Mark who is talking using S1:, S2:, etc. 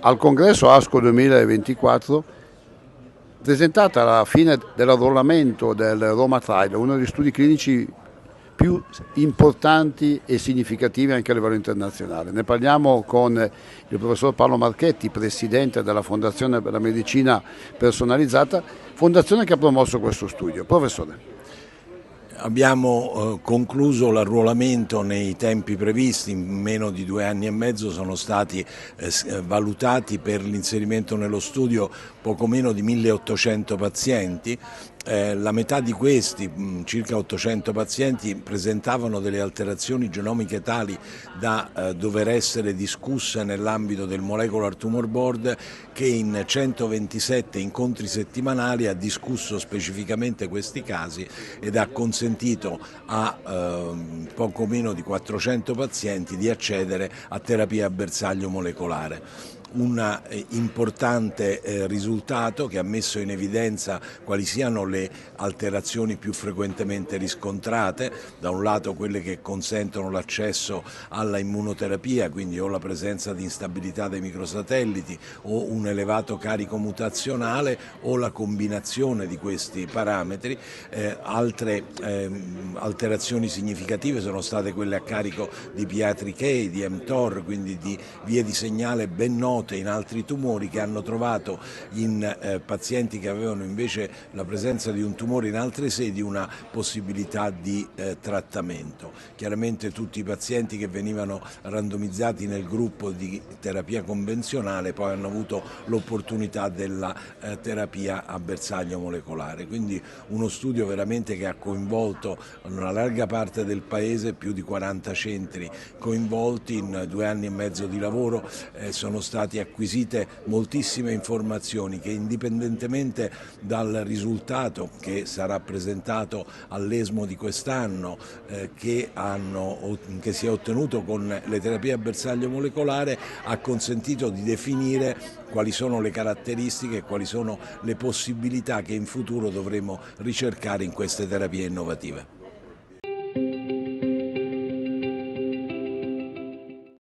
S1: Al congresso ASCO 2024, presentata alla fine dell'arruolamento del Roma Trial, uno degli studi clinici più importanti e significativi anche a livello internazionale. Ne parliamo con il professor Paolo Marchetti, presidente della Fondazione per la Medicina Personalizzata, fondazione che ha promosso questo studio. Professore.
S2: Abbiamo concluso l'arruolamento nei tempi previsti, in meno di 2 anni e mezzo sono stati valutati per l'inserimento nello studio poco meno di 1800 pazienti. La metà di questi, circa 800 pazienti, presentavano delle alterazioni genomiche tali da dover essere discusse nell'ambito del Molecular Tumor Board, che in 127 incontri settimanali ha discusso specificamente questi casi ed ha consentito a poco meno di 400 pazienti di accedere a terapia a bersaglio molecolare. Un importante risultato che ha messo in evidenza quali siano le alterazioni più frequentemente riscontrate, da un lato quelle che consentono l'accesso alla immunoterapia, quindi o la presenza di instabilità dei microsatelliti o un elevato carico mutazionale o la combinazione di questi parametri. Altre alterazioni significative sono state quelle a carico di PI3K, di mTOR, quindi di vie di segnale ben note in altri tumori, che hanno trovato in pazienti che avevano invece la presenza di un tumore in altre sedi una possibilità di trattamento. Chiaramente tutti i pazienti che venivano randomizzati nel gruppo di terapia convenzionale poi hanno avuto l'opportunità della terapia a bersaglio molecolare, quindi uno studio veramente che ha coinvolto una larga parte del paese, più di 40 centri coinvolti. In 2 anni e mezzo di lavoro sono state acquisite moltissime informazioni che, indipendentemente dal risultato che sarà presentato all'ESMO di quest'anno, che si è ottenuto con le terapie a bersaglio molecolare, ha consentito di definire quali sono le caratteristiche e quali sono le possibilità che in futuro dovremo ricercare in queste terapie innovative.